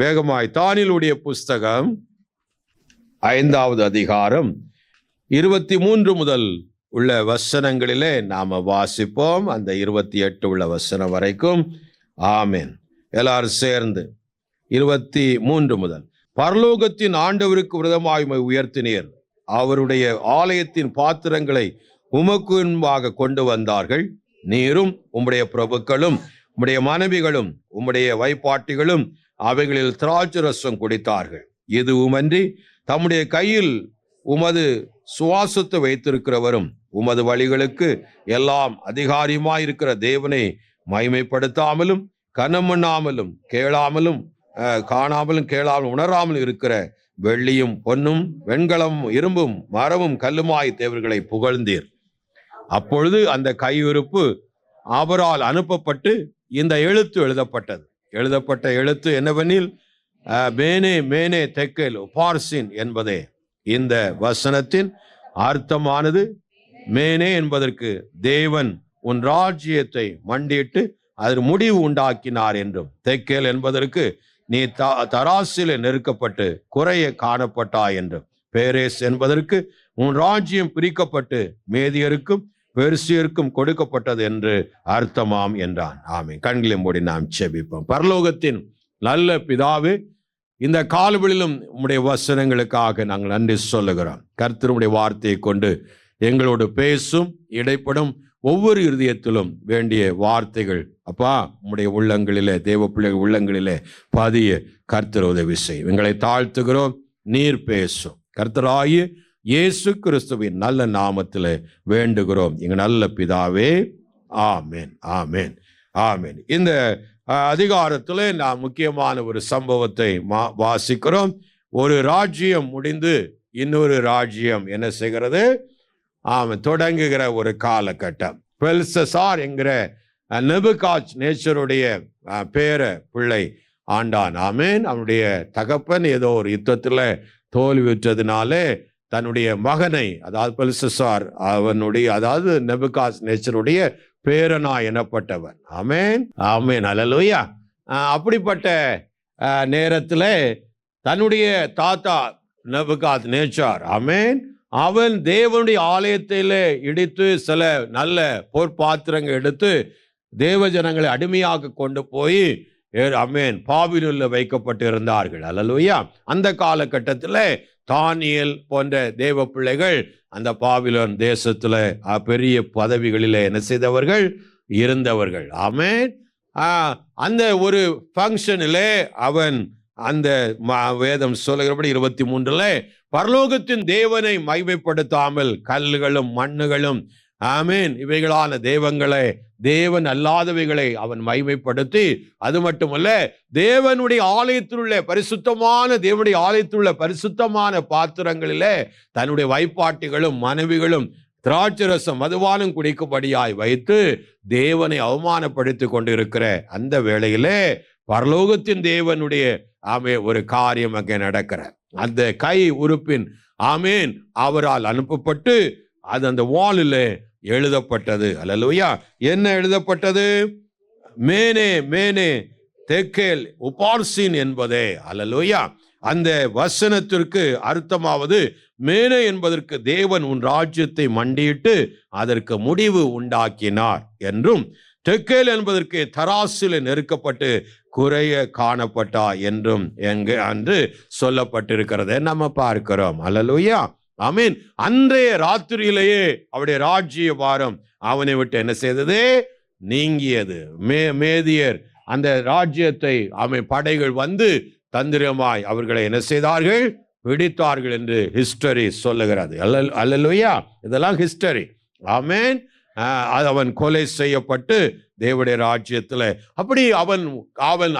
வேகமாய் தானியேலுடைய புஸ்தகம் 5வது அதிகாரம் 23 முதல் உள்ள வசனங்களிலே நாம வாசிப்போம். அந்த 28 உள்ள வசனம் வரைக்கும். ஆமென். எல்லாரும் சேர்ந்து 23 முதல். பரலோகத்தின் ஆண்டவருக்கு விரோதமாய் உயர்த்தினீர், அவருடைய ஆலயத்தின் பாத்திரங்களை உமக்கு முன்பாக கொண்டு வந்தார்கள். நீரும் உம்முடைய பிரபுக்களும் உம்முடைய மனைவிகளும் உம்முடைய வைப்பாட்டிகளும் அவைகளில் திராட்சரசம் குடித்தார்கள். இதுவுமன்றி தம்முடைய கையில் உமது சுவாசத்தை வைத்திருக்கிறவரும் உமது வழிகளுக்கு எல்லாம் அதிகாரியுமாயிருக்கிற தேவனை மகிமைப்படுத்தாமலும் கனமண்ணாமலும் காணாமலும் கேளாமலும் உணராமலும் இருக்கிற வெள்ளியும் பொன்னும் வெண்கலமும் இரும்பும் மரமும் கல்லுமாய் தேவர்களை புகழ்ந்தீர். அப்பொழுது அந்த கையுறுப்பு அவரால் அனுப்பப்பட்டு இந்த எழுத்து எழுதப்பட்டது. எழுதப்பட்ட எழுத்து என்னவெனில், மேனே மேனே தெக்கேல் உபார்சின் என்பதே. இந்த வசனத்தின் அர்த்தமானது, மேனே என்பதற்கு தேவன் உன் ராஜ்யத்தை மண்டிட்டு அதில் முடிவு உண்டாக்கினார் என்றும், தெக்கேல் என்பதற்கு நீ தராசில நெருக்கப்பட்டு குறைய காணப்பட்டாய் என்றும், பேரேஸ் என்பதற்கு உன் ராஜ்யம் பிரிக்கப்பட்டு மேதியருக்கும் பெர்சியருக்கும் கொடுக்கப்பட்டது என்று அர்த்தமாம் என்றான். ஆமென். கண்களை மூடி நாம் செபிப்போம். பரலோகத்தின் நல்ல பிதாவே, இந்த காலவெளியிலும் உம்முடைய வசனங்களுக்காக நாங்கள் நன்றி சொல்லுகிறோம். கர்த்தருடைய வார்த்தையை கொண்டு எங்களோடு பேசும், இடைப்படும் ஒவ்வொரு இருதயத்திலும் வேண்டிய வார்த்தைகள் அப்பா உம்முடைய உள்ளங்களிலே, தேவ பிள்ளைகள் உள்ளங்களிலே பதிய கர்த்தர் உதவி செய்யும். எங்களை தாழ்த்துகிறோம், நீர் பேசும். கர்த்தராகிய இயேசு கிறிஸ்துவின் நல்ல நாமத்தில் வேண்டுகிறோம் எங்கள் நல்ல பிதாவே. ஆமென், ஆமென், ஆமென். இந்த அதிகாரத்தில் நாம் முக்கியமான ஒரு சம்பவத்தை வாசிக்கிறோம். ஒரு ராஜ்யம் முடிந்து இன்னொரு ராஜ்யம் என்ன செய்கிறது? தொடங்குகிற ஒரு காலகட்டம். பெல்சசார் என்கிற நேபுகாத்நேச்சருடைய பேர பிள்ளை ஆண்டான். ஆமென். அவனுடைய தகப்பன் ஏதோ ஒரு யுத்தத்தில் தோல்வியுற்றதுனாலே தன்னுடைய மகனை, அதாவது பெல்சசார் அதாவது நேபுகாத்நேச்சருடைய பேரனா எனப்பட்டவன். ஆமென், ஆமென், அல்லேலூயா. அப்படிப்பட்ட நேரத்தில் தன்னுடைய தாத்தா நேபுகாத்நேச்சார், ஆமென், அவன் தேவனுடைய ஆலயத்தில் இடித்து சில நல்ல பொற்பாத்திரங்கள் எடுத்து தேவ ஜனங்களை அடிமையாக கொண்டு போய் ஆமென் பாபிலோனில் வைக்கப்பட்டு இருந்தார்கள். அல்லேலூயா. அந்த காலகட்டத்தில் தானியேல் போன்ற தேவ பிள்ளைகள் அந்த பாபிலோன் தேசத்துல பெரிய பதவிகளில் என்ன செய்தவர்கள் இருந்தவர்கள். ஆமென். அந்த ஒரு ஃபங்க்ஷனில் அவன் அந்த வேதம் சொல்லுகிறபடி 23 பரலோகத்தின் தேவனை மகிமைப்படுத்தாமல் கல்லுகளும் மண்ணுகளும் ஆமென் இவைகளான தெய்வங்களை, தேவன் அல்லாதவைகளை அவன் மகிமைப்படுத்தி, அது மட்டுமல்ல தேவனுடைய ஆலயத்தில் உள்ள தேவனுடைய ஆலயத்தில் உள்ள பரிசுத்தமான பாத்திரங்களிலே தன்னுடைய வைப்பாட்டிகளும் மனைவிகளும் திராட்சரசம் மதுபானம் குடிக்கும்படியாய் வைத்து தேவனை அவமானப்படுத்தி கொண்டிருக்கிற அந்த வேளையிலே பரலோகத்தின் தேவனுடைய ஒரு காரியம் அங்கே நடக்கிற அந்த கை உறுப்பின் ஆமென் அவரால் அனுப்பப்பட்டு அது அந்த வாலில் எழுதப்பட்டது. அல்லேலூயா. என்ன எழுதப்பட்டது? மேனே மேனே தெக்கேல் உபார்சின் என்பதே. அல்லேலூயா. அந்த வசனத்திற்கு அர்த்தமாவது, மேனே என்பதற்கு தேவன் உன் ராஜ்யத்தை மண்டியிட்டு அதற்கு முடிவு உண்டாக்கினார் என்றும், தெக்கேல் என்பதற்கு தராசில் நெருக்கப்பட்டு குறைய காணப்பட்டா என்றும் என்று சொல்லப்பட்டிருக்கிறத நம்ம பார்க்கிறோம். அல்லேலூயா. ஆமென். அன்றைய ராத்திரியிலேயே அவருடைய ராஜ்ய பாரம் அவனை விட்டு என்ன செய்தது? நீங்கியது. மேதியர் அந்த ராஜ்யத்தை படைகள் வந்து தந்திரமாய் அவர்களை என்ன செய்தார்கள்? பிடித்தார்கள் என்று ஹிஸ்டரி சொல்லுகிறது. அல்லேலூயா. இதெல்லாம் ஹிஸ்டரி. ஆமென். அவன் கொலை செய்யப்பட்டு தேவனுடைய ராஜ்யத்தில் அப்படி அவன்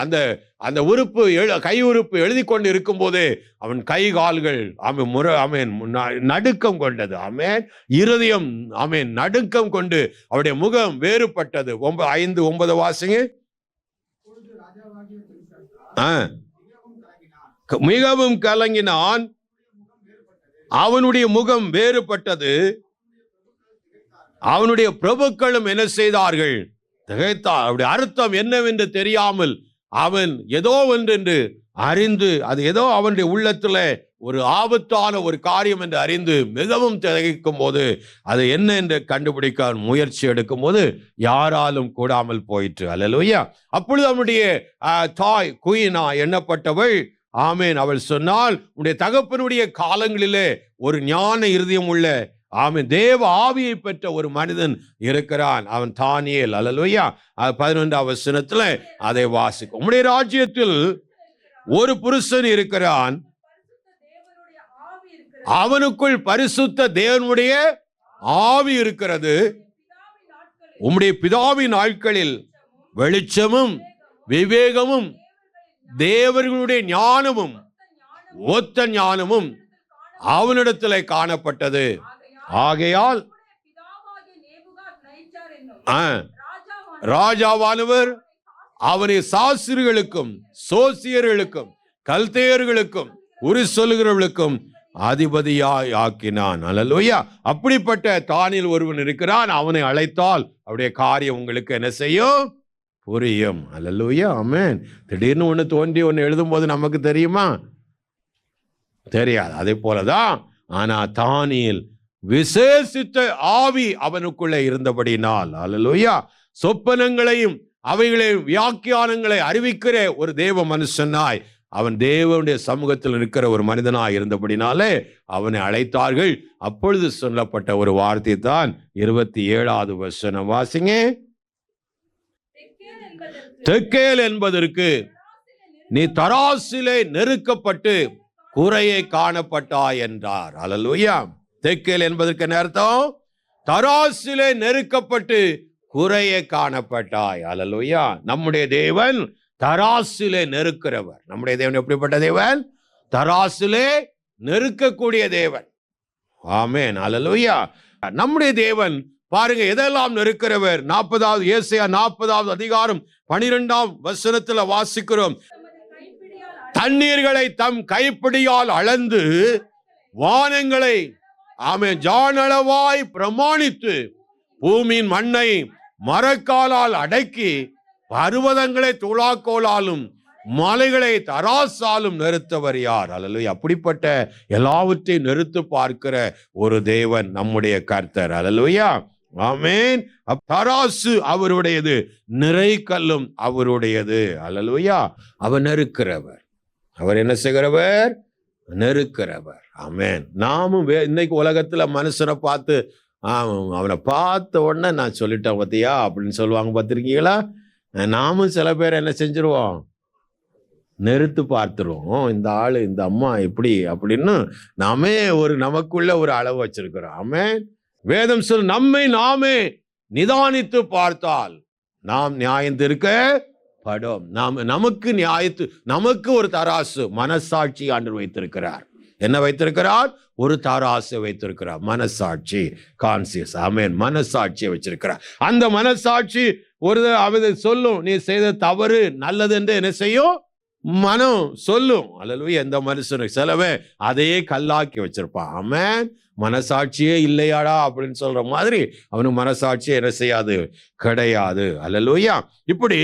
அந்த உறுப்பு கை உறுப்பு எழுதி கொண்டு இருக்கும் போதே அவன் கை கால்கள் நடுக்கம் கொண்டது. ஆமென். இருதயம் நடுக்கம் கொண்டு அவருடைய முகம் வேறுபட்டது. 5:9 வாசிங்க. மிகவும் கலங்கினான், அவனுடைய முகம் வேறுபட்டது, அவனுடைய பிரபுக்களும் என்ன செய்தார்கள்? திகைத்தார். அவருடைய அர்த்தம் என்னவென்று தெரியாமல் அவன் ஏதோ ஒன்று அறிந்து அது ஏதோ அவனுடைய உள்ளத்துல ஒரு ஆபத்தான ஒரு காரியம் என்று அறிந்து மிகவும் திகைக்கும் போது அது என்ன என்று கண்டுபிடிக்க முயற்சி எடுக்கும் போது யாராலும் கூடாமல் போயிற்று. அல்லேலூயா. அப்பொழுது அவனுடைய தாய் குயினா எண்ணப்பட்டவள், ஆமேன், அவள் சொன்னால், உன்னுடைய தகப்பனுடைய காலங்களிலே ஒரு ஞான இருதயம் உள்ள, ஆமேன், தேவ ஆவியை பெற்ற ஒரு மனிதன் இருக்கிறான், அவன் தானியேல். அல்லேலூயா. 11ஆம் வசனத்துல அதை வாசிக்கும். உம்முடைய ராஜ்யத்தில் ஒரு புருஷன் இருக்கிறான், அவனுக்குள் பரிசுத்த தேவனுடைய ஆவி இருக்கிறது. உம்முடைய பிதாவின் நாட்களில் வெளிச்சமும் விவேகமும் தேவர்களுடைய ஞானமும் ஒத்த ஞானமும் அவனிடத்தில் காணப்பட்டது. ஆகையால் ராஜாவானவர் அவனை சாஸ்திரிகளுக்கும் சோசியர்களுக்கும் கல்தேயர்களுக்கும் குறி சொல்லுகிறவர்களுக்கும் அதிபதியாய் ஆக்கினான். அல்லேலூயா. அப்படிப்பட்ட தானில் ஒருவன் இருக்கிறான். அவனை அழைத்தால் அவருடைய காரியம் உங்களுக்கு என்ன செய்யும்? புரியும். அல்லேலூயா. ஆமென். திடீர்னு ஒன்று தோன்றி ஒன்று எழுதும் போது நமக்கு தெரியுமா? தெரியாது. அதே போலதான். ஆனா தானியேல் விசேஷித்த ஆவி அவனுக்குள்ளே இருந்தபடினால், அல்லேலூயா, சொப்பனங்களையும் அவைகளை வியாக்கியானங்களை அறிவிக்கிற ஒரு தேவ மனுஷனாய் அவன் தேவனுடைய சமூகத்தில் இருக்கிற ஒரு மனிதனாய் இருந்தபடினாலே அவனை அழைத்தார்கள். அப்பொழுது சொல்லப்பட்ட ஒரு வார்த்தை தான் 27ஆவது வசனம் வாசிங்க. தெக்கேல் என்பதற்கு நீ தராசிலே நெருக்கப்பட்டு குறையை காணப்பட்டாய் என்றார். அல்லேலூயா. தெக்கேல் என்பதற்கு என்ன அர்த்தம்? தராசிலே நெருக்கப்பட்டு குறையை காணப்பட்டாய். அல்லேலூயா. நம்முடைய தேவன் தராசிலே நெருக்கிறவர். நம்முடைய தேவன் எப்படிப்பட்ட தேவன்? தராசிலே நெருக்கக்கூடிய தேவன். ஆமென். அல்லேலூயா. நம்முடைய தேவன் பாருங்க எதெல்லாம் நெருக்கிறவர். 40வது ஏசாயா 40வது அதிகாரம் 12ஆம் வசனத்துல வாசிக்கிறோம். தண்ணீர்களை தம் கைப்பிடியால் அளந்து வானங்களை, ஆமென், ஜானளவாய் பிரமாணித்து பூமியின் மண்ணை மரக்காலால் அடக்கி பர்வதங்களை துலாக்கோலாலும் மலைகளை தராசாலும் நிறுத்தவர் யார்? அல்லேலூயா. அப்படிப்பட்ட எல்லாவற்றையும் நிறுத்து பார்க்கிற ஒரு தேவன் நம்முடைய கர்த்தர். அல்லேலூயா. ஆமென். தராசு அவருடையது, நிறைகல்லும் அவருடையது. அல்லேலூயா. அவர் நெருக்கிறவர். அவர் என்ன செய்கிறவர்? நெருக்கிறவர். ஆமென். நாமும் இன்னைக்கு உலகத்துல மனுஷனை பார்த்து அவனை பார்த்த உடனே நான் சொல்லிட்டேன் பார்த்தியா அப்படின்னு சொல்லுவாங்க, பார்த்திருக்கீங்களா? நாமும் சில பேர் என்ன செஞ்சிருவோம்? நெருத்து பார்த்துருவோம். இந்த ஆளு இந்த அம்மா எப்படி அப்படின்னு நாமே நமக்குள்ள ஒரு அளவு வச்சிருக்கிறோம். ஆமென். வேதம் சொல், நம்மை நாமே நிதானித்து பார்த்தால் நாம் நியாயந்திருக்கப்படும். நமக்கு நமக்கு ஒரு தராசு மனசாட்சி ஆண்டவர் வைத்திருக்கிறார். என்ன வைத்திருக்கிறார்? ஒரு தராசு வைத்திருக்கிறார். மனசாட்சி, கான்சியஸ். ஆமென். மனசாட்சியை வச்சிருக்கிறார். அந்த மனசாட்சி ஒரு அவதை சொல்லும், நீ செய்த தவறு நல்லது என்று என்ன செய்யும்? மனம் சொல்லும். அல்லேலூயா. எந்த மனுஷனுக்கு சிலவே அதையே கல்லாக்கி வச்சிருப்பான். ஆமென். மனசாட்சியே இல்லையாடா அப்படின்னு சொல்ற மாதிரி அவனுக்கு மனசாட்சியே என்ன செய்யாது? கிடையாது. அல்லேலூயா. இப்படி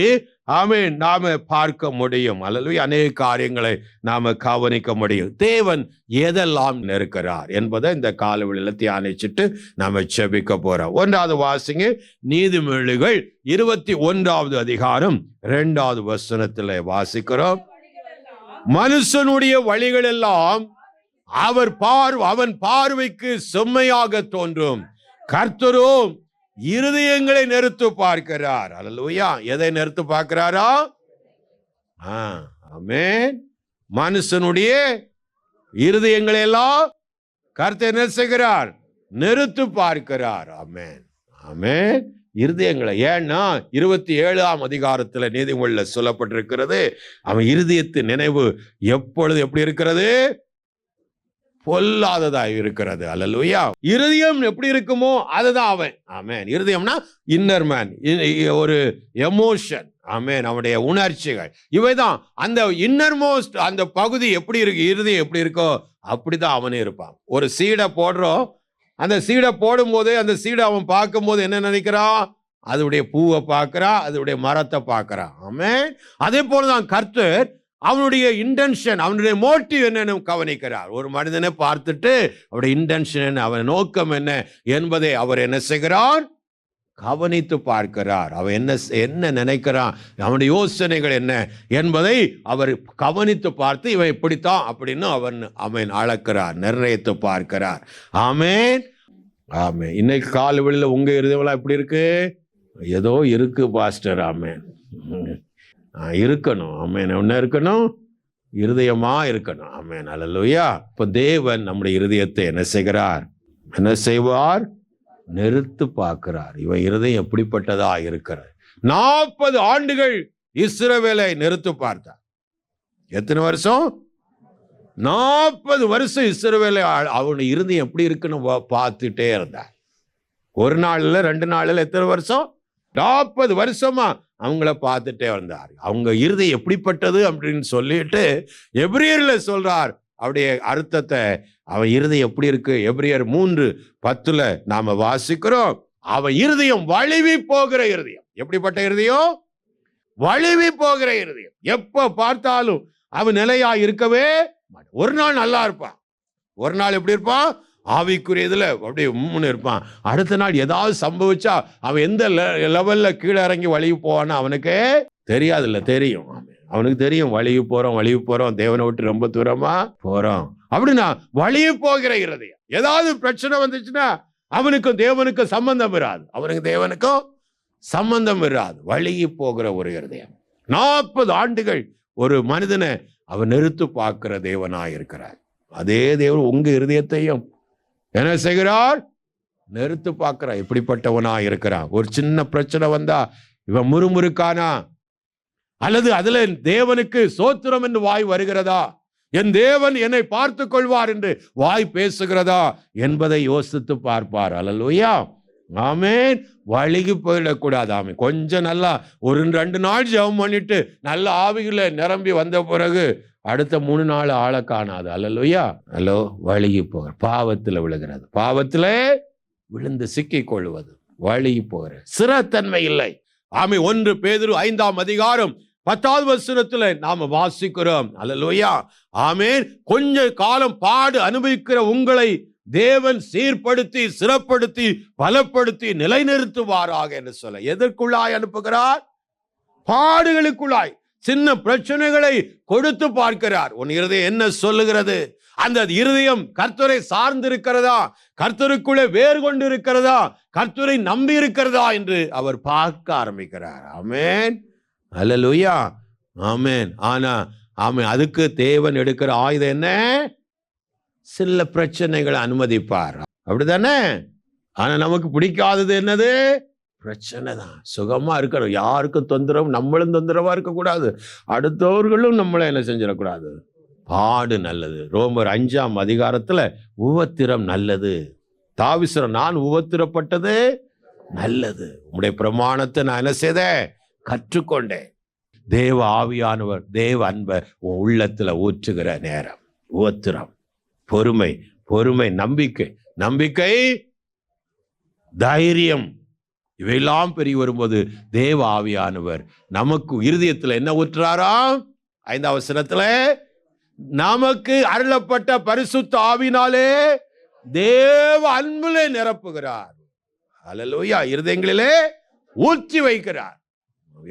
ஆமென் நாம பார்க்க முடியும். அல்லேலூயா. அநேக காரியங்களை நாம கவனிக்க முடியும். தேவன் எதெல்லாம் நெருக்கிறார் என்பதை இந்த காலவெளியில தியானிச்சுட்டு நாம செபிக்க போறோம். 1வது வாசிங்க. நீதிமொழிகள் 21வது அதிகாரம் 2வது வசனத்துல வாசிக்கிறோம். மனுஷனுடைய வழிகள் எல்லாம் அவன் பார்வைக்கு செம்மையாக தோன்றும், கர்த்தரோ இருதயங்களை நிறுத்து பார்க்கிறார். அல்லேலூயா. எதை நிறுத்து பார்க்கிறாரா? ஆமென். மனுஷனுடைய இருதயங்களை எல்லாம் கர்த்தர் என்ன செய்கிறார்? நிறுத்து பார்க்கிறார். ஆமென். ஆமென். இருதயங்களை. ஏன்னா 27ஆம் அதிகாரத்துல நீதிமொழியில சொல்லப்பட்டிருக்கிறது, அவன் இருதயத்தின் நினைவு எப்பொழுது எப்படி இருக்கிறது? பொல்லாததாய் இருக்கிறது. அல்லேலூயா. இருதயம் எப்படி இருக்குமோ அதுதான் அவன். ஆமென். இருதயம்னா இன்னர் மேன், ஒரு எமோஷன். ஆமென். அவனுடைய உணர்ச்சிகள் இவைதான். அந்த இன்னர் மோஸ்ட் அந்த பகுதி எப்படி இருக்கு, இருதயம் எப்படி இருக்கோ அப்படிதான் அவனே இருப்பான். ஒரு சீடை போடுறோம், அந்த சீடை போடும் போது அந்த சீடை அவன் பார்க்கும் போது என்ன நினைக்கிறான்? அதோடைய பூவை பார்க்கிறான், அதோடைய மரத்தை பார்க்கிறான். ஆமென். அதே போலதான் கர்த்தர் அவனுடைய இன்டென்ஷன், அவனுடைய மோட்டிவ் என்னன்னு கவனிக்கிறார். ஒரு மனிதனை பார்த்துட்டு அவருடைய இன்டென்ஷன் என்ன, அவன் நோக்கம் என்ன என்பதை அவர் என்ன செய்கிறார், கவனித்து பார்க்கிறார். அவன் என்ன நினைக்கிறான், அவனுடைய யோசனைகள் என்ன என்பதை அவர் கவனித்து பார்த்து இவன் இப்படித்தான் அப்படின்னு அவன் அளக்கிறார், நிர்ணயித்து பார்க்கிறார். ஆமென், ஆமென். இன்னைக்கு காலை வெளியில் உங்க இருதயம்லாம் எப்படி இருக்கு? ஏதோ இருக்கு பாஸ்டர். ஆமென், இருக்கணும். ஆமென், என்ன இருக்கணும்? இருதயமா இருக்கணும். ஆமென், அல்லேலூயா. இப்போ தேவன் நம்முடைய இருதயத்தை என்ன செய்கிறார், என்ன செய்வார், நிறுத்து பார்க்கிறார். இவன் இருதயம் எப்படிப்பட்டதா இருக்கிறார். 40 ஆண்டுகள் இஸ்ரவேலை நிறுத்து பார்த்தார். எத்தனை வருஷம்? 40 வருஷம் இஸ்ரவேலை அவனுடைய இருதயம் எப்படி இருக்குன்னு பார்த்துட்டே இருந்தார். ஒரு நாள்ல 2 நாள்ல எத்தனை வருஷம்? 40 வருஷமா அவங்கள பார்த்துட்டே வந்தார். அவங்க இருதயம் எப்படிப்பட்டது அப்படின்னு சொல்லிட்டு எபிரியர்ல சொல்றார். அவருடைய அர்த்தத்தை, அவன் இருதயம் எப்படி இருக்கு, எபிரியர் 3:10 நாம வாசிக்கிறோம். அவன் இருதயம் வழுவி போகிற இருதயம். எப்படிப்பட்ட இருதயம்? வழுவி போகிற இருதயம். எப்ப பார்த்தாலும் அவன் நிலையா இருக்கவே மாட்டான். ஒரு நாள் நல்லா இருப்பான், ஒரு நாள் எப்படி இருப்பான், ஆவிக்குரிய இதுல அப்படியே இருப்பான். அடுத்த நாள் ஏதாவது சம்பவிச்சா அவன் எந்த லெவல்ல கீழே இறங்கி வழுவி போவான்னு அவனுக்கே தெரியாதுல்ல. தெரியும், அவனுக்கு தெரியும் வழிவு போறோம், தேவனை விட்டு ரொம்ப தூரமா போறோம் அப்படின்னா. வழிவு போகிற இருதயம். ஏதாவது பிரச்சனை வந்துச்சுன்னா அவனுக்கும் தேவனுக்கும் சம்பந்தம் இராது, அவனுக்கு தேவனுக்கும் சம்பந்தம் இராது. வழிவு போகிற ஒரு இருதயம். 40 ஆண்டுகள் ஒரு மனிதனை அவன் நிறுத்து பார்க்கிற தேவனாய் இருக்கிறார். அதே தேவன் உங்க இருதயத்தையும் என்ன செய்கிறார், நிறுத்து பார்க்கிறார். எப்படிப்பட்டவனாய் இருக்கிறான். ஒரு சின்ன பிரச்சனை வந்தா இவன் முறுமுறுக்கானா, அல்லது அதுல தேவனுக்கு சோத்திரம் என்று வாய் வருகிறதா, என் தேவன் என்னை பார்த்து கொள்வார் என்று வாய் பேசுகிறதா என்பதை யோசித்து பார்ப்பார். அல்லேலூயா, ஆமென். வழிக்கு போயிடக்கூடாது. ஆமென். கொஞ்சம் நல்லா ஒரு 2 நாள் ஜெபம் பண்ணிட்டு நல்ல ஆவிகளை நிரம்பி வந்த பிறகு அடுத்த 3 நாள் ஆளை காணாது. அல்லேலூயா. ஹலோ, வழிக்கு போகிற பாவத்தில் விழுகிறது, பாவத்திலே விழுந்து சிக்கிக் கொள்வது, வழிக்கு போகிற சிறத்தன்மை இல்லை. ஆமென். 1 பேதுரு 5ஆம் அதிகாரம் 10வது வசனத்துல நாம வாசிக்கிறோம். அல்லேலூயா, ஆமென். கொஞ்ச காலம் பாடு அனுபவிக்கிற உங்களை தேவன் சீர்படுத்தி சிறப்படுத்தி பலப்படுத்தி நிலைநிறுத்துவாராக என்று சொல்ல. எதற்குள்ளாய் அனுப்புகிறார்? பாடுகளுக்குள்ளாய். சின்ன பிரச்சனைகளை கொடுத்து பார்க்கிறார். உன் இருதயம் என்ன சொல்லுகிறது? அந்த இருதயம் கர்த்தரை சார்ந்திருக்கிறதா, கர்த்தருக்குள்ளே வேறு கொண்டு இருக்கிறதா, கர்த்தரை நம்பி இருக்கிறதா என்று அவர் பார்க்க ஆரம்பிக்கிறார். ஆமென், அல்லேலூயா, ஆமென். ஆனா ஆமென், அதுக்கு தேவன் எடுக்கிற ஆயுதம் என்ன? சில பிரச்சனைகளை அனுமதிப்பார், அப்படிதானே? ஆனா நமக்கு பிடிக்காதது என்னது? பிரச்சனை தான். சுகமா இருக்கணும், யாருக்கும் தொந்தரவு, நம்மளும் தொந்தரவா இருக்கக்கூடாது, அடுத்தவர்களும் நம்மளை என்ன செஞ்சிடக்கூடாது. பாடு நல்லது. ரோமர் 5ஆம் அதிகாரத்துல உபத்திரம் நல்லது. தாவீது, நான் உபத்திரப்பட்டது நல்லது, உம்முடைய பிரமாணத்தை நான் என்ன செய்தேன்? கற்றுக்கொண்டேன். தேவ ஆவியானவர், தேவ அன்பர் உன் உள்ளத்துல ஊற்றுகிற நேரம். உபத்திரம், பொறுமை, பொறுமை, நம்பிக்கை, நம்பிக்கை, தைரியம், இவையெல்லாம் பெருகி வரும்போது தேவ ஆவியானவர் நமக்கு இருதயத்துல என்ன ஊற்றுறாராம்? 5ஆம் வசனத்துல, நமக்கு அருளப்பட்ட பரிசுத்த ஆவினாலே தேவ அன்பிலே நிரப்புகிறார். அல்லேலூயா, இருதயங்களிலே ஊற்றி வைக்கிறார்.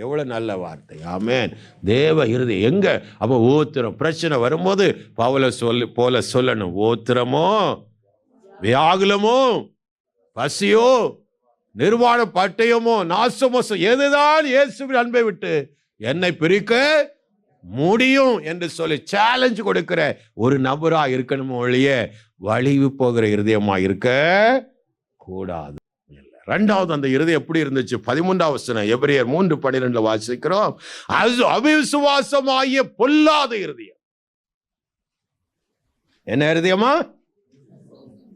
எவ்வளவு நல்ல வார்த்தை. ஆமென். தேவ இருதயம் எங்க? அப்ப ஓத்திரம் பிரச்சனை வரும்போது பவுல போல சொல்லணும். ஓத்திரமோ, வியாகுலமோ, பசியோ, நிர்வாண பட்டயமோ, நாசமோ, எதுதான் இயேசுவின் அன்பை விட்டு என்னை பிரிக்க முடியும் என்று சொல்லி சேலஞ்ச் கொடுக்கிற ஒரு நபரா இருக்கணும் ஒழிய வழிவு போகிற இருதயமா இருக்க கூடாது. 2வது, அந்த இருதயம் எப்படி இருந்துச்சு? 13ஆம் வசனம் எபிரியர் 3:12 வாசிக்கிறோம். அது அவிசுவாசமாகிய பொல்லாத இருதயம். என்ன இருதயமா?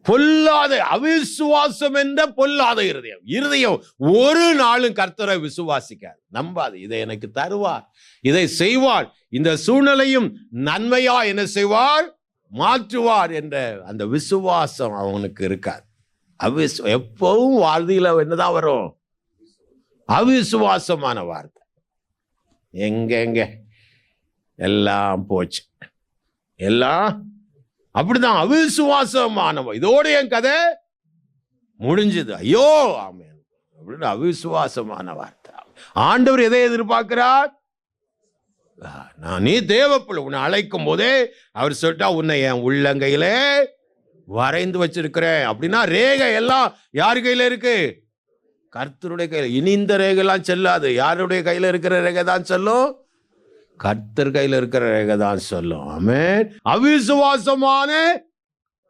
பொல்லாத, அவிசுவாசம் என்ற பொல்லாத இருதயம். இருதயம் ஒரு நாளும் கர்த்தரை விசுவாசிக்காது, நம்பாது. இதை எனக்கு தருவார், இதை செய்வார், இந்த சூழ்நிலையும் நன்மையா என்ன செய்வார், மாற்றுவார் என்ற அந்த விசுவாசம் அவனுக்கு இருக்காது. எப்பவும் வார்த்தையில என்னதான் வரும்? அவிசுவாசமான வார்த்தை. எங்க எல்லாம் போச்சு. எல்லாம் அப்படிதான் அவிசுவாசமானவன். இதோட என் கதை முடிஞ்சது. ஐயோ ஆமென் அப்படின்னு அவிசுவாசமான வார்த்தை. ஆண்டவர் எதை எதிர்பார்க்கிறார்? நீ தேவப்பிள்ளை, உன்னை அழைக்கும் போதே அவர் சொல்லிட்டா உன்னை என் உள்ளங்கையிலே வரைந்து வச்சிருக்கிறேன் அப்படின்னா ரேகை எல்லாம் யார் கையில இருக்கு? கர்த்தருடைய கையில. இனி இந்த ரேகைலாம் செல்லாது. யாருடைய கையில இருக்கிற ரேகை தான் சொல்லும்? கர்த்தர் கையில இருக்கிற ரேகை தான் சொல்லும். ஆமென். அவிசுவாசமான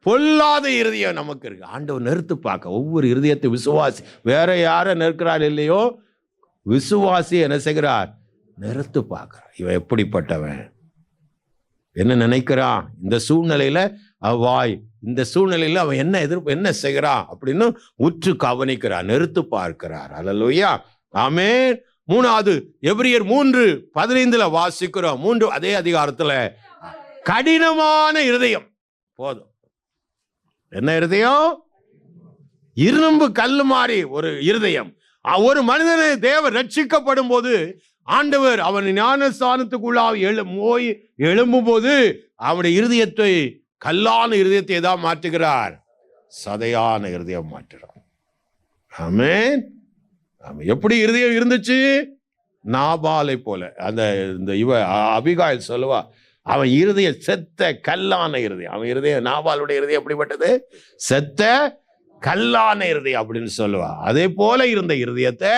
பொல்லாத இருதயம் நமக்கு இருக்கு. ஆண்டவர் நிறுத்து பார்க்க ஒவ்வொரு இருதயத்தை விசுவாசி, வேற யாரை நிற்கிறார் இல்லையோ, விசுவாசி என்ன செய்கிறார்? நிறுத்து பார்க்கிறார். இவன் எப்படிப்பட்டவன், என்ன நினைக்கிறான், இந்த சூழ்நிலையில அவ்வாய், இந்த சூழ்நிலையில அவன் என்ன செய்கிறான் அப்படின்னு உற்று கவனிக்கிறார், நிறுத்து பார்க்கிறார். அல்லேலூயா, ஆமென். மூணாவது எபிரியர் 3:15 வாசிக்கிறோம். 3 அதே அதிகாரத்துல கடினமான இருதயம் போதும். என்ன இருதயம்? இரும்பு கல்லு மாதிரி ஒரு இருதயம். ஒரு மனிதனை தேவன் ரட்சிக்கப்படும் போது ஆண்டவர் அவன் ஞானஸ்தானத்துக்குள்ளாக எழும்பும் போது அவனுடைய இருதயத்தை, கல்லான இருதயத்தை தான் மாற்றுகிறார், சதையான இருதயம் மாற்றுகிறார். ஆமென். எப்படி இருதயம் இருந்துச்சு? நாபாலை போல. அந்த அபிகாயில் சொல்லுவா, அவன் இருதயம் செத்த கல்லான இருதயம். அவன் இருதயம், நாபாலுடைய இருதயம் எப்படிப்பட்டது? செத்த கல்லான இருதயம் அப்படின்னு சொல்லுவா. அதே போல இருந்த இருதயத்தை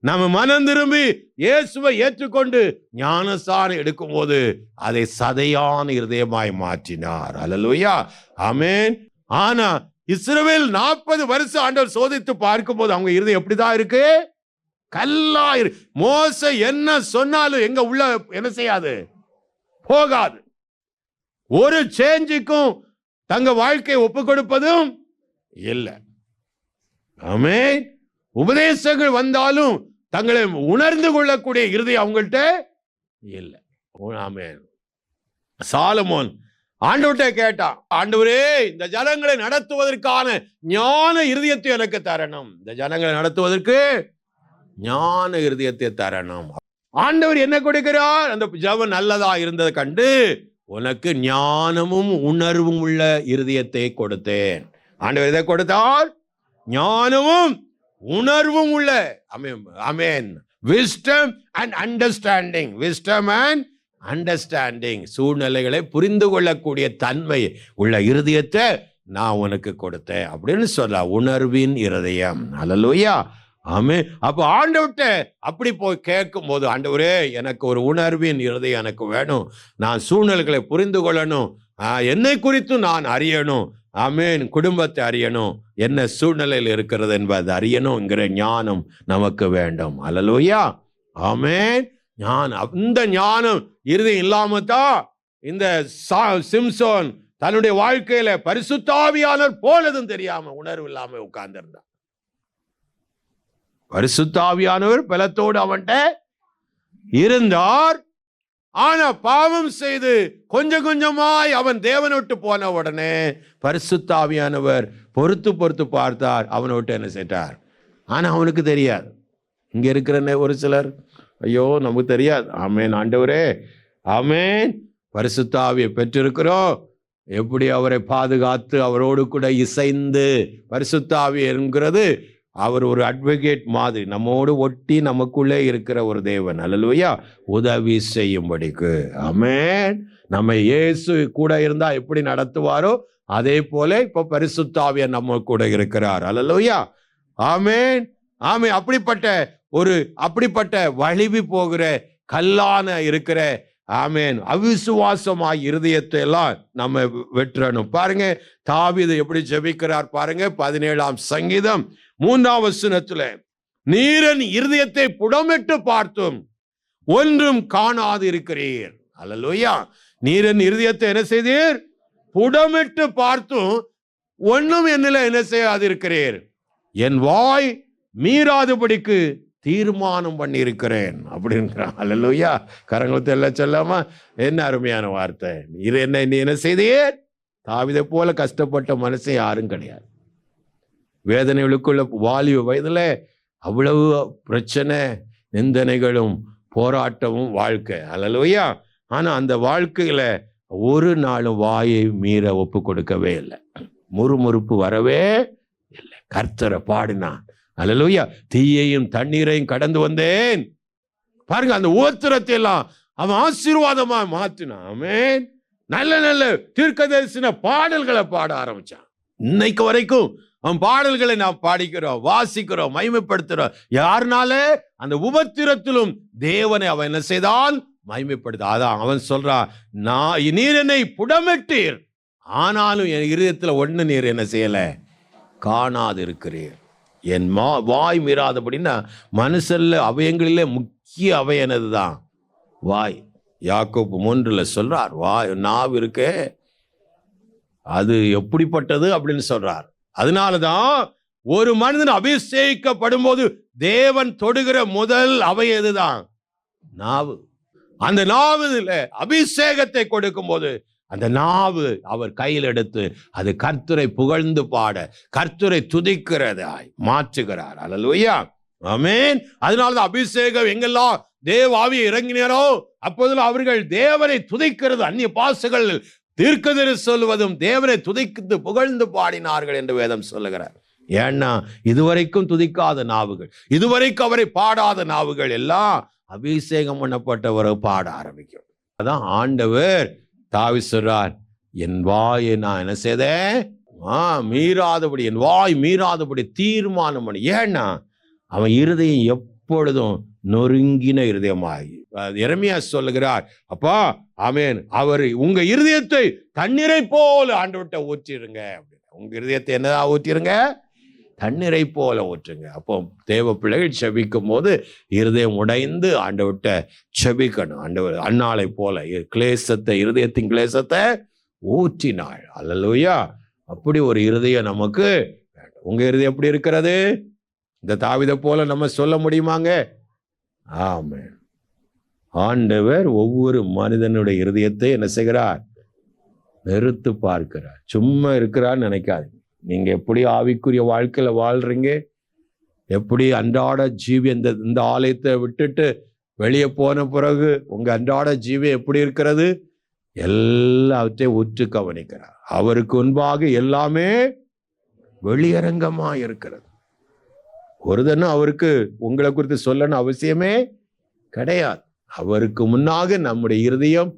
நம்ம மனம் திரும்பி இயேசுவை ஏற்றுக்கொண்டு ஞானஸ்தானம் எடுக்கும் போது அதை சதையான இருதயமாய் மாற்றினார். அல்லேலூயா, ஆமென். ஆனா இஸ்ரவேல் 40 வருஷம் ஆண்டவர் சோதித்து பார்க்கும் போது அவங்க இருதயம் எப்படிதான் இருக்கு? கல்லா இருக்கு. மோசே என்ன சொன்னாலும் எங்க உள்ள என்ன செய்யாது? போகாது. ஒரு சேஞ்சுக்கும் தங்க வாழ்க்கையை ஒப்பு கொடுப்பதும் இல்லை. ஆமென். உபதேசங்கள் வந்தாலும் தங்களை உணர்ந்து கொள்ளக்கூடிய இருதயம் அவங்கள்ட்ட இல்லை. ஆமென். சாலமோன் ஆண்டவர்கிட்ட கேட்டான், ஆண்டவரே இந்த ஜனங்களை நடத்துவதற்கான ஞான இருதயத்தை எனக்கு தரணும். இந்த ஜனங்களை நடத்துவதற்கு ஞான இருதயத்தை தரணும். ஆண்டவர் என்ன கொடுக்கிறார்? அந்த ஜெபம் நல்லதா இருந்ததை கண்டு உனக்கு ஞானமும் உணர்வும் உள்ள இருதயத்தை கொடுத்தேன். ஆண்டவர் எதை கொடுத்தார்? ஞானமும் உணர்வும் உள்ள. ஆமென். wisdom and understanding. wisdom and understanding. சூழ்நிலைகளை புரிந்து கொள்ளக்கூடிய தன்மை உள்ள இருதயத்தை நான் உனக்கு கொடுத்தேன் அப்படின்னு சொல்ல. உணர்வின் இருதயம். அல்லேலூயா, ஆமென். அப்ப ஆண்டவர்கிட்ட அப்படி போய் கேட்கும் போது, ஆண்டவரே எனக்கு ஒரு உணர்வின் இருதயம் எனக்கு வேணும், நான் சூழ்நிலைகளை புரிந்து கொள்ளணும், என்னை குறித்து நான் அறியணும், ஆமென், குடும்பத்தை அறியணும், என்ன சூழ்நிலையில் இருக்கிறது என்பதை அறியணுங்கிற ஞானம் நமக்கு வேண்டும். அல்லேலூயா, ஆமென். ஞானம், இந்த ஞானம் இருதயம் இல்லாம தான் இந்த சிம்சோன் தன்னுடைய வாழ்க்கையில பரிசுத்த ஆவியானவர் போலதும் தெரியாம உணர்வு இல்லாம உட்கார்ந்திருந்தான். பரிசுத்த ஆவியானவர் பலத்தோடு அவன்கிட்ட இருந்தார். ஆனா பாவம் செய்து கொஞ்சம் கொஞ்சமாய் அவன் தேவனை விட்டு போன உடனே பரிசுத்த ஆவியானவர் பொறுத்து பார்த்தார், அவனை விட்டு என்ன செய்தார். ஆனா அவனுக்கு தெரியாது. இங்க இருக்கிற ஒரு சிலர், ஐயோ நமக்கு தெரியாது. ஆமென். ஆண்டவரே, ஆமென், பரிசுத்த ஆவியை பெற்றிருக்கிறோம், எப்படி அவரை பாதுகாத்து அவரோடு கூட இசைந்து. பரிசுத்த ஆவி என்கிறது அவர் ஒரு அட்வொகேட் மாதிரி நம்மோடு ஒட்டி நமக்குள்ளே இருக்கிற ஒரு தேவன். அல்லேலூயா, உதவி செய்யும்படிக்கு. ஆமென். நம்ம இயேசு கூட இருந்தா எப்படி நடத்துவாரோ அதே போல இப்ப பரிசுத்த ஆவியார் நம்ம கூட இருக்கிறார். அல்லேலூயா, ஆமென், ஆமென். அப்படிப்பட்ட வலிவி போகிற கல்லான இருக்கிற, ஆமென், அவிசுவாசமாய் இருதயத்தை எல்லாம் நம்ம வெற்றணும். பாருங்க தாவீது எப்படி ஜெபிக்கிறார் பாருங்க. 17ஆம் சங்கீதம் 3ஆம் வசனத்துல, நீரன் இருதயத்தை புடமிட்டு பார்த்தும் ஒன்றும் காணாது இருக்கிறீர். அல்லேலூயா, நீரன் இருதயத்தை என்ன செய்தீர்? புடமிட்டு பார்த்தும் ஒன்றும் என்னில என்ன செய்யாது இருக்கிறீர். என் வாய் மீறாதபடிக்கு தீர்மானம் பண்ணி இருக்கிறேன் அப்படின்றான். அல்லேலூயா, கரங்களை எல்லாம் சொல்லாமா? என்ன அருமையான வார்த்தை. இது நீ என்ன செய்தீர்? தாவீதை போல கஷ்டப்பட்ட மனுஷன் யாரும் கிடையாது. வேதனைகளுக்குள்ள வாலிப வயதுல அவ்வளவு பிரச்சனை, நிந்தனைகளும் போராட்டமும் வாழ்க்கை. அல்லேலூயா, ஆனா அந்த வாழ்க்கையில ஒரு நாளும் வாயை மீற ஒப்பு கொடுக்கவே இல்லை. முறுமுறுப்பு வரவே இல்லை. கர்த்தரை பாடினான். அல்லேலூயா. தீயையும் தண்ணீரையும் கடந்து வந்தேன். பாருங்க, அந்த உபத்திரத்தை எல்லாம் அவன் ஆசீர்வாதமா மாற்றினான். ஆமென். நல்ல நல்ல தீர்க்கதரிசன பாடல்களை பாட ஆரம்பிச்சான். இன்னைக்கு வரைக்கும் அவன் பாடல்களை நாம் பாடிக்கிறோம், வாசிக்கிறோம், மகிமைப்படுத்துறோம். யாருனால? அந்த உபத்திரத்திலும் தேவனை அவன் என்ன செய்தான்? மகிமைப்படுத்த. அதான் அவன் சொல்றான், நீர் என்னை புடமிட்டீர், ஆனாலும் என் இருதயத்தில் ஒண்ணு நீர் என்ன செய்யல, காணாது இருக்கிறீர். என் வாய் மீறாதபடின்னா மனுஷல்ல அவயங்களிலே முக்கிய அவயனது தான் வாய். யாக்கோபு 3 சொல்றார், வாய் நாவு இருக்கே அது எப்படிப்பட்டது அப்படின்னு சொல்றார். அதனாலதான் ஒரு மனிதன் அபிஷேகிக்கப்படும் போது தேவன் தொடுகிற முதல் அவை எதுதான்? நாவு. அந்த நாவுல அபிஷேகத்தை கொடுக்கும் போது அந்த நாவு அவர் கையில் எடுத்து அது கர்த்தரை புகழ்ந்து பாட, கர்த்தரை துதிக்கிறதாய் மாற்றுகிறார். அல்லேலூயா. ஆமென். அதனாலதான் அபிஷேகம் எங்கெல்லாம் தேவ ஆவியை இறங்கினாரோ அப்போதெல்லாம் அவர்கள் தேவனை துதிக்கிறது, அந்நிய பாஷைகள் தீர்க்கதரிசி சொல்வதும் தேவனை துதித்து புகழ்ந்து பாடினார்கள் என்று வேதம் சொல்லுகிறார். ஏன்னா இதுவரைக்கும் துதிக்காத நாவுகள், இதுவரைக்கும் அவரை பாடாத நாவுகள் எல்லாம் அபிஷேகம் பண்ணப்பட்டவரை பாட ஆரம்பிக்கும். அதான் ஆண்டவர் தாவீது சொல்றார், என் வாயை நான் என்ன செய்தேன்? மீறாதபடி, என் வாய் மீறாதபடி தீர்மானம் பண்ணி. ஏன்னா அவன் இருதயம் எப்பொழுதும் நொறுங்கின இருதயமாகி. எரேமியா சொல்லுகிறார், அப்பா ஆமென், அவர் உங்க இருதயத்தை தண்ணீரை போல ஆண்டவர்கிட்ட ஊற்றிருங்க. உங்க இருதயத்தை என்னதா ஊற்றிருங்க? தண்ணீரை போல ஊற்றுங்க. அப்போ தேவ பிள்ளைகள் செபிக்கும் போது இருதயம் உடைந்து ஆண்டவர்கிட்ட செபிக்கணும். ஆண்டவர் அன்னாளை போல கிளேசத்தை, இருதயத்தின் கிளேசத்தை ஊற்றினாள். அல்லேலூயா. அப்படி ஒரு இருதயம் நமக்கு வேண்டும். உங்க இருதயம் எப்படி இருக்கிறது? இந்த தாவீதை போல நம்ம சொல்ல முடியுமாங்க? ஆமென். ஆண்டவர் ஒவ்வொரு மனிதனுடைய இருதயத்தை என்ன செய்கிறார்? நிறுத்து பார்க்கிறார். சும்மா இருக்கிறான்னு நினைக்காது. நீங்க எப்படி ஆவிக்குரிய வாழ்க்கையில வாழ்றீங்க, எப்படி அன்றாட ஜீவி இந்த ஆலயத்தை விட்டுட்டு வெளியே போன பிறகு உங்க அன்றாட ஜீவி எப்படி இருக்கிறது, எல்லாத்தையும் உற்று கவனிக்கிறார். அவருக்கு முன்பாக எல்லாமே வெளியரங்கமா இருக்கிறது. ஒருதனும் அவருக்கு உங்களை குறித்து சொல்லணும் அவசியமே கிடையாது. அவருக்கு முன்னாக நம்முடைய இருதயம்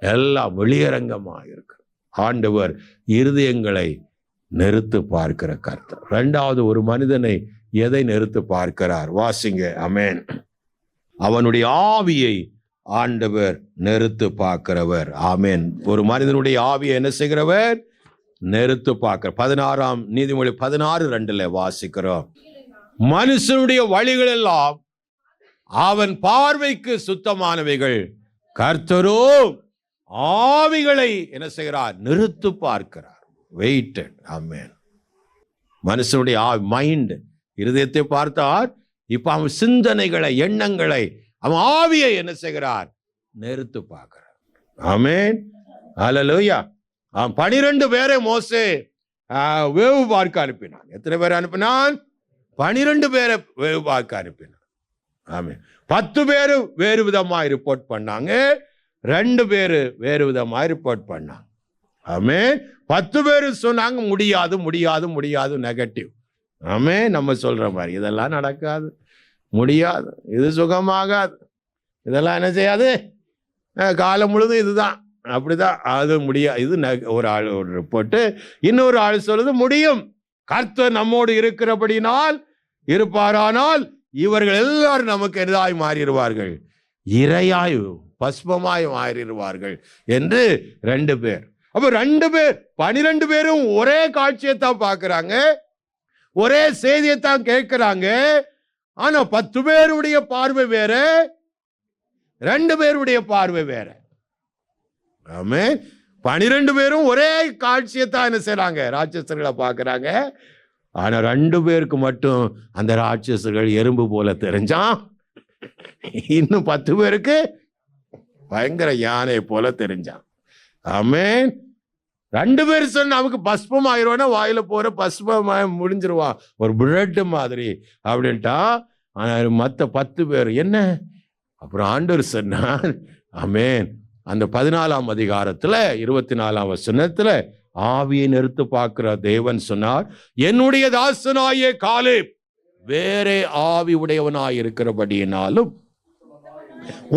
எல்லாம் வெளியரங்கமா இருக்கு. ஆண்டவர் இருதயங்களை நிறுத்து பார்க்கிற கர்த்தர். 2வது, ஒரு மனிதனை எதை நிறுத்து பார்க்கிறார்? வாசிங்க. ஆமென். அவனுடைய ஆவியை ஆண்டவர் நிறுத்து பார்க்கிறவர். ஆமென். ஒரு மனிதனுடைய ஆவியை என்ன செய்கிறவர்? நிறுத்து பார்க்கிற. 16ஆம் நீதிமொழி 16:2 வாசிக்கிறோம். மனுஷனுடைய வழிகள் எல்லாம் அவன் பார்வைக்கு சுத்தமானவைகள், கர்த்தரோ ஆவிகளை என்ன செய்கிறார்? நிறுத்து பார்க்கிறார். வெயிட்டட். ஆமென். மனுஷனுடைய மைண்ட், இருதயத்தை பார்த்தார். இப்ப அவன் சிந்தனைகளை, எண்ணங்களை, அவன் ஆவியை என்ன செய்கிறார்? நிறுத்து பார்க்கிறார். ஆமென். அல்லேலூயா. 12 பேரை மோசே வேவு பார்க்க அனுப்பினான். எத்தனை பேரை அனுப்பினான்? 12 பேரை வேவு பார்க்க அனுப்பினான். ஆமென். 10 பேரு வேறு விதமாய் ரிப்போர்ட் பண்ணாங்க, 2 பேரு வேறு விதமாய் ரிப்போர்ட் பண்ணாங்க. ஆமென். 10 பேரு சொன்னாங்க முடியாது முடியாது முடியாது, நெகட்டிவ். ஆமென். நம்ம சொல்ற மாதிரி இதெல்லாம் நடக்காது, முடியாது, இது சுகமாகாது, இதெல்லாம் என்ன செய்யாது, காலம் முழுதும் இதுதான், அப்படிதான், அது முடியாது. இது ஒரு ஆள் ஒரு ரிப்போர்ட்டு. இன்னொரு ஆள் சொல்லுது முடியும், கர்த்தர் நம்மோடு இருக்கிறபடினால் இருப்பாரானால் இவர்கள் எல்லாரும் நமக்கு எதாய் மாறிடுவார்கள், இரையாய் பஸ்பமாய் மாறிடுவார்கள் என்று 2 பேர். அப்ப 2 பேர், 12 பேரும் ஒரே காட்சியைத்தான் பார்க்கிறாங்க, ஒரே செய்தியைத்தான் கேட்கிறாங்க. ஆனா 10 பேருடைய பார்வை வேற, 2 பேருடைய பார்வை வேற. ஆமே. 12 பேரும் ஒரே காட்சியைத்தான் என்ன செய்யறாங்க? ராட்சசர்களை பார்க்கிறாங்க. ஆனா 2 பேருக்கு மட்டும் அந்த ராட்சசர்கள் எறும்பு போல தெரிஞ்சான். இன்னும் 10 பேருக்கு பயங்கர யானை போல தெரிஞ்சான். ஆமென். 2 பேர் சொன்ன நமக்கு பஸ்பம் ஆயிடுவானா, வாயில போற பஸ்பமாய முடிஞ்சிருவான், ஒரு பிரெட் மாதிரி அப்படின்ட்டா. ஆனா மற்ற 10 பேர் என்ன? அப்புறம் ஆண்டவர் சொன்னார், ஆமென், அந்த 14ஆம் அதிகாரத்துல 24ஆம் வசனத்துல ஆவியை நிறுத்து பார்க்கிற தேவன் சொன்னார், என்னுடைய தாசனாயே காலேப் வேறே ஆவி உடையவனாய் இருக்கிறபடியினாலும்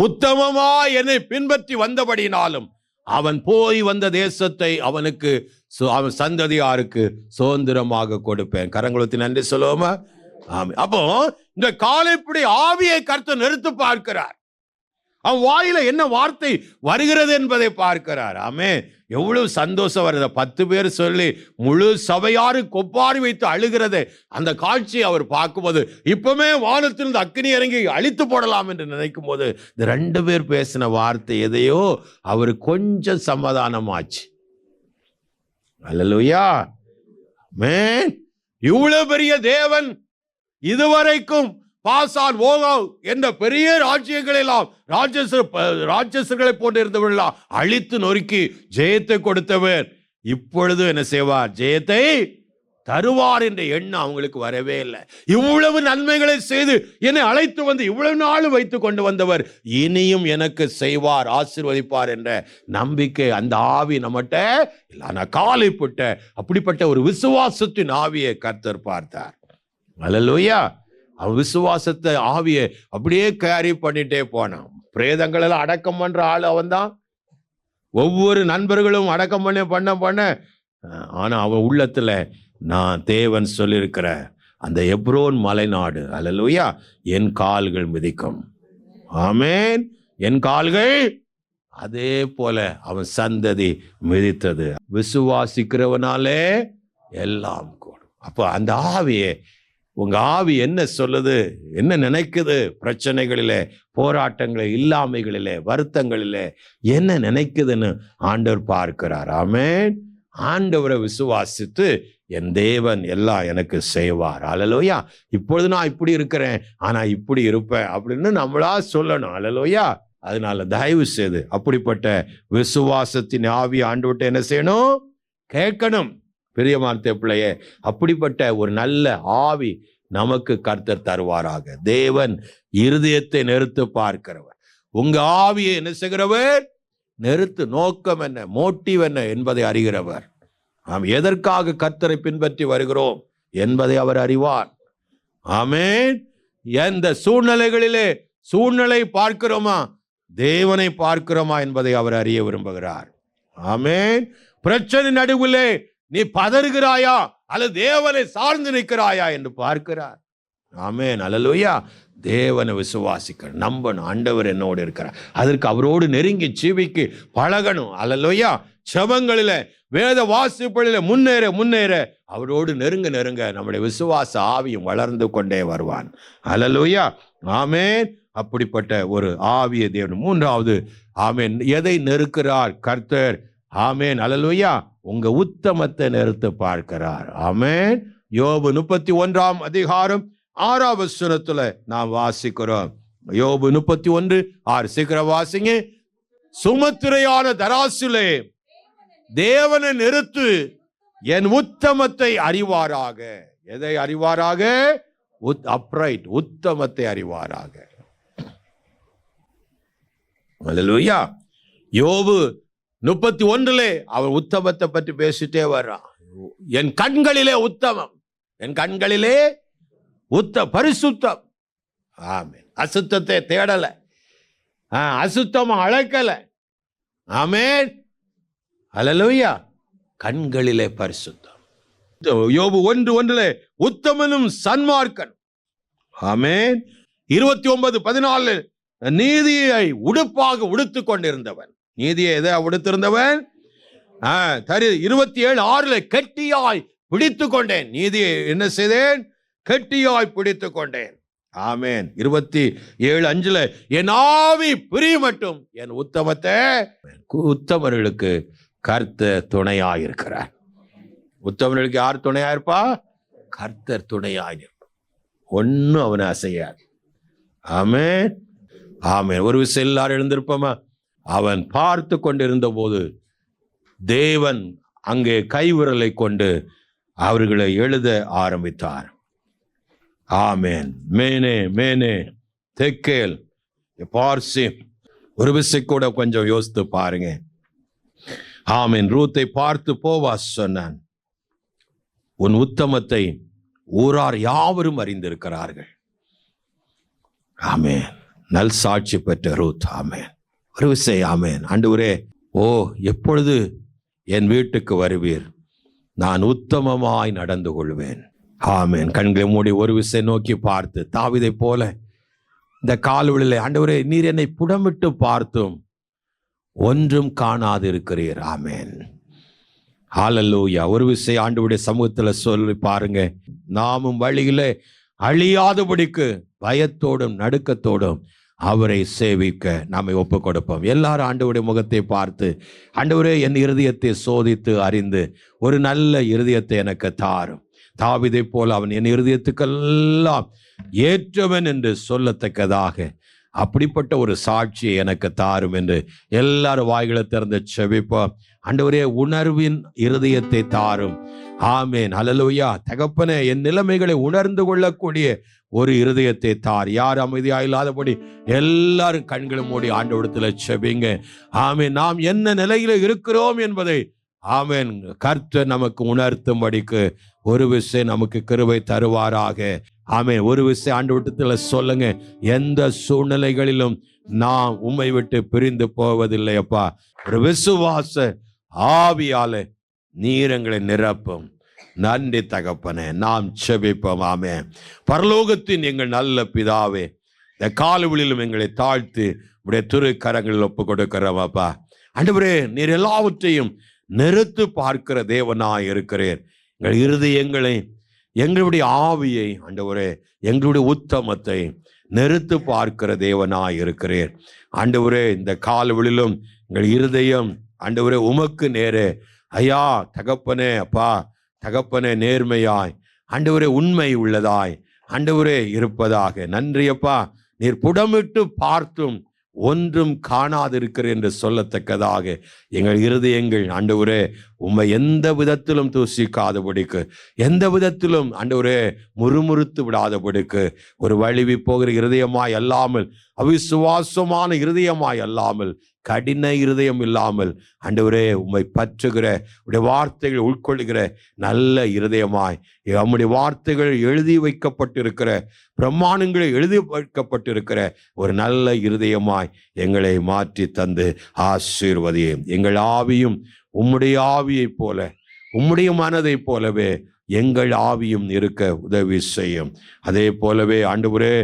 உத்தமமா என்னை பின்பற்றி வந்தபடினாலும் அவன் போய் வந்த தேசத்தை அவனுக்கு அவன் சந்ததியாருக்கு சுதந்திரமாக கொடுப்பேன். கரங்குளத்தின் நன்றி சொல்லுவோமா? ஆமா. அப்போ இந்த காலேப்புடைய ஆவியை கர்த்தர் நிறுத்து பார்க்கிறார். அவன் வாயில என்ன வார்த்தை வருகிறது என்பதை பார்க்கிறார். ஆமே, எவ்வளவு சந்தோஷம் வருது. 10 பேர் சொல்லி முழு சபையாரு கொப்பாரி வைத்து அழுகிறது. அந்த காட்சியை அவர் பார்க்கும்போது இப்பவுமே வானத்திலிருந்து அக்கினி இறங்கி அழித்து போடலாம் என்று நினைக்கும் போது இந்த 2 பேர் பேசின வார்த்தை எதையோ அவர் கொஞ்சம் சமாதானமாச்சு. அல்லேலூயா. ஆமென். இவ்வளவு பெரிய தேவன் இதுவரைக்கும் பாசான் ஓகாவ் என்ற பெரிய ராஜ்யங்களெல்லாம் ராட்சசர்களை போன்று இருந்தவர்களெல்லாம் அழித்து நொறுக்கி ஜெயத்தை கொடுத்தவர் இப்பொழுது என்ன செய்வார்? ஜெயத்தை தருவார் என்ற எண்ணம் அவங்களுக்கு வரவே இல்லை. இவ்வளவு நன்மைகளை செய்து என்னை அழைத்து வந்து இவ்வளவு நாள் வைத்து கொண்டு வந்தவர் இனியும் எனக்கு செய்வார், ஆசீர்வதிப்பார் என்ற நம்பிக்கை அந்த ஆவி நம்மகிட்ட இல்ல. காலைப்பட்ட அப்படிப்பட்ட ஒரு விசுவாசத்தின் ஆவியை கர்த்தர் பார்த்தார். அல்லேலூயா. அவன் விசுவாசத்தை ஆவியை அப்படியே கேரி பண்ணிட்டே போனான். பிரேதங்கள் எல்லாம் அடக்கம் பண்ற ஆள் அவன் தான். ஒவ்வொரு நண்பர்களும் அடக்கம் பண்ண ஆனா அவன் உள்ளத்துல நான் தேவன் சொல்லியிருக்கிற அந்த எப்ரோன் மலைநாடு, அல்லேலூயா, என் கால்கள் மிதிக்கும். ஆமென். என் கால்கள் அதே போல அவன் சந்ததி மிதித்தது. விசுவாசிக்கிறவனாலே எல்லாம் கூடும். அப்போ அந்த ஆவியை உங்க ஆவி என்ன சொல்லுது, என்ன நினைக்குது? பிரச்சனைகளிலே, போராட்டங்களே, இல்லாமைகளிலே, வருத்தங்களிலே என்ன நினைக்குதுன்னு ஆண்டவர் பார்க்கிறார். ஆமென். ஆண்டவரை விசுவாசித்து என் தேவன் எல்லாம் எனக்கு செய்வார். அல்லேலூயா. இப்பொழுது நான் இப்படி இருக்கிறேன், ஆனா இப்படி இருப்பேன் அப்படின்னு நம்மளா சொல்லணும். அல்லேலூயா. அதனால தயவு செய்து அப்படிப்பட்ட விசுவாசத்தின் ஆவி ஆண்டவர்கிட்ட என்ன செய்யணும்? கேட்கணும். பிரியமான பிள்ளையே, அப்படிப்பட்ட ஒரு நல்ல ஆவி நமக்கு கர்த்தர் தருவாராக. தேவன் இருதயத்தை நிறுத்து பார்க்கிறவர். உங்க ஆவியை என்ன செய்கிறவர்? நிறுத்து. நோக்கம் என்ன, மோட்டிவ் என்ன என்பதை அறிகிறவர். நாம் எதற்காக கர்த்தரை பின்பற்றி வருகிறோம் என்பதை அவர் அறிவார். ஆமென். எந்த சூழ்நிலைகளிலே சூழ்நிலை பார்க்கிறோமா, தேவனை பார்க்கிறோமா என்பதை அவர் அறிய விரும்புகிறார். ஆமென். பிரச்சனை நடுவிலே நீ பதறுகிறாயா அல்லது தேவனை சார்ந்து நிற்கிறாயா என்று பார்க்கிறார். ஆமென். அல்லேலூயா. தேவனை விசுவாசிக்க நம்பணும். ஆண்டவர் என்னோடு இருக்கிறார். அதற்கு அவரோடு நெருங்கி ஜீவிக்கு பழகணும். அல்லேலூயா. செபங்களில வேத வாசிப்புகளில முன்னேற அவரோடு நெருங்க நம்முடைய விசுவாச ஆவியும் வளர்ந்து கொண்டே வருவான். அல்லேலூயா. ஆமென். அப்படிப்பட்ட ஒரு ஆவிய தேவன். 3வது, ஆமென், எதை நெருக்கிறார் கர்த்தர்? ஆமென். அல்லேலூயா. உங்க உத்தமத்தை நிறுத்து பார்க்கிறார். ஆமென். யோபு 31ஆம் அதிகாரம் 6ஆம் வசனத்துல நாம் வாசிக்கிறோம். யோபு 31:6. சீக்கிரம் வாசிங்க. சுமத்திரையான தராசிலே தேவனை நிறுத்து, என் உத்தமத்தை அறிவாராக. எதை அறிவாராக? அப்ரைட், உத்தமத்தை அறிவாராக. அல்லேலூயா. யோபு 31 அவன் உத்தமத்தை பற்றி பேசிட்டே வர்றான். என் கண்களிலே உத்தமம், என் கண்களிலே பரிசுத்தம். ஆமென். அசுத்தத்தை தேடல, அசுத்தமா அழைக்கல. ஆமென். அல்லேலூயா. கண்களிலே பரிசுத்தம். யோபு 1:1 உத்தமனும் சன்மார்க்கன். ஆமென். 29:14 நீதியை உடுப்பாக உடுத்து கொண்டிருந்தவன். நீதியை எதை உடுத்திருந்தவன்? 27:6 கெட்டியாய் பிடித்து கொண்டேன். நீதியை என்ன செய்தேன்? கெட்டியாய் பிடித்து கொண்டேன். ஆமென். 27:5 என் ஆவி பிரியமட்டும் என் உத்தமத்தை. உத்தமர்களுக்கு கர்த்தர் துணையாயிருக்கிறார். உத்தமர்களுக்கு யார் துணையாயிருப்பா? கர்த்தர் துணையாயிருப்பார். ஒன்னும் அவனை அசையாது. ஆமென். ஆமென். ஒரு விஷயம் எல்லாரும் எழுந்திருப்போமா? அவன் பார்த்து கொண்டிருந்த போது தேவன் அங்கே கைவிரலை கொண்டு அவர்களை எழுத ஆரம்பித்தார். ஆமென். மேனே மேனே தெக்கேல் பார்சி ஒரு விசை கூட கொஞ்சம் யோசித்து பாருங்க. ஆமென். ரூத்தை பார்த்து போவாஸ் சொன்னான், உன் உத்தமத்தை ஊரார் யாவரும் அறிந்திருக்கிறார்கள். ஆமென். நல் சாட்சி பெற்ற ரூத். ஆமென். ஒரு விசை ஆமென். ஆண்டவரே, எப்பொழுது என் வீட்டுக்கு வருவீர்? நான் உத்தமமாய் நடந்து கொள்வேன். ஆமென். கண்களை மூடி ஒரு விசை நோக்கி பார்த்து தாவீதை போல இந்த கால்வெளியிலே, ஆண்டவரே, நீர் என்னை புடமிட்டு பார்த்தும் ஒன்றும் காணாதிருக்கிறீர். ஆமென். ஹல்லேலூயா. ஒரு விசை ஆண்டவருடைய சமூகத்துல சொல்லி பாருங்க, நாமும் வழியிலே அழியாதபடிக்கு பயத்தோடும் நடுக்கத்தோடும் அவரை சேவிக்க நாம ஒப்பு கொடுப்போம். எல்லாரும் ஆண்டவருடைய முகத்தை பார்த்து, ஆண்டவரே, என் இருதயத்தை சோதித்து அறிந்து ஒரு நல்ல இருதயத்தை எனக்கு தாரும். தாவீதை போல அவன் என் இருதயத்துக்கெல்லாம் ஏற்றவன் என்று சொல்லத்தக்கதாக அப்படிப்பட்ட ஒரு சாட்சியை எனக்கு தாரும் என்று எல்லாரும் வாய்களை திறந்து செபிப்போம். ஆண்டவரே, உணர்வின் இருதயத்தை தாரும். ஆமென். ஹல்லேலூயா. தகப்பனே, என் நிலைமைகளை உணர்ந்து கொள்ளக்கூடிய ஒரு இருதயத்தை தார். யார் அமைதியா இல்லாதபடி எல்லாரும் கண்களை மூடி ஆண்டவரிடத்துல செபிங்க. ஆமென். நாம் என்ன நிலையில இருக்கிறோம் என்பதை ஆமென் கர்த்தர் நமக்கு உணர்த்தும்படிக்கு ஒரு விசை நமக்கு கிருபை தருவாராக. ஆமென். ஒரு விசை ஆண்டவரிடத்துல சொல்லுங்க, எந்த சூழ்நிலைகளிலும் நாம் உம்மை விட்டு பிரிந்து போவதில்லை அப்பா. ஒரு விசுவாச ஆவியால நீர் எங்களை நிரப்பும். நன்றி தகப்பனே. நாம் செபிப்போம். ஆமென். பரலோகத்தின் எங்கள் நல்ல பிதாவே, இந்த காலவெளியிலும் எங்களை தாழ்த்து உடைய திரு கரங்களில் ஒப்பு கொடுக்கிறோம் அப்பா. ஆண்டவரே, நீர் எல்லாவற்றையும் நிறுத்து பார்க்கிற தேவனாய் இருக்கிறீர். எங்கள் இருதயங்களை, எங்களுடைய ஆவியை, ஆண்டவரே, எங்களுடைய உத்தமத்தை நிறுத்து பார்க்கிற தேவனாய் இருக்கிறீர். ஆண்டவரே, இந்த காலவெளியிலும் எங்கள் இருதயம், ஆண்டவரே, உமக்கு நேரே ஐயா தகப்பனே, அப்பா தகப்பனே, நேர்மையாய், ஆண்டவரே, உண்மை உள்ளதாய், ஆண்டவரே, இருப்பதாக. நன்றி அப்பா. நீர் புடமிட்டு பார்த்தும் ஒன்றும் காணாதிருக்கிறேன் என்று சொல்லத்தக்கதாக எங்கள் இருதயங்கள், ஆண்டவரே, உம்மை எந்த விதத்திலும் தூசிக்காதபடிக்கு, எந்த விதத்திலும் ஆண்டவரே முறுமுறுத்து விடாதபடிக்கு, ஒரு வழுவி போகிற இருதயமாய் அல்லாமல், அவிசுவாசமான இருதயமாய் அல்லாமல், கடின இருதயம் இல்லாமல், ஆண்டவரே, உம்மை பற்றுகிற உடைய வார்த்தைகள் உட்கொள்ளுகிற நல்ல இருதயமாய், நம்முடைய வார்த்தைகள் எழுதி வைக்கப்பட்டிருக்கிற, பிரமாணங்களை எழுதி வைக்கப்பட்டிருக்கிற ஒரு நல்ல இருதயமாய் எங்களை மாற்றி தந்து ஆசீர்வதியும். எங்கள் ஆவியும் உம்முடைய ஆவியைப் போல, உம்முடைய மனதை போலவே எங்கள் ஆவியும் இருக்க உதவி செய்யும். அதே போலவே ஆண்டவரே,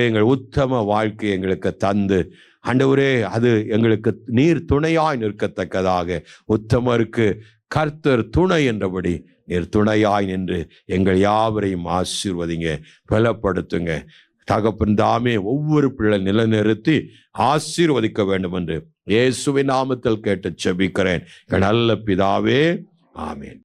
எங்கள் உத்தம வாழ்க்கை எங்களுக்கு தந்து, ஆண்டவரே, அது எங்களுக்கு நீர் துணையாய் நிற்கத்தக்கதாக, உத்தமருக்கு கர்த்தர் துணை என்றபடி நீர் துணையாய் நின்று எங்கள் யாவரையும் ஆசீர்வதிங்க, பலப்படுத்துங்க. தகப்பன் தாமே ஒவ்வொரு பிள்ளை நிலைநிறுத்தி ஆசீர்வதிக்க வேண்டும் என்று இயேசுவின் நாமத்தில் கேட்டு ஜெபிக்கிறேன். நல்ல பிதாவே, ஆமென்.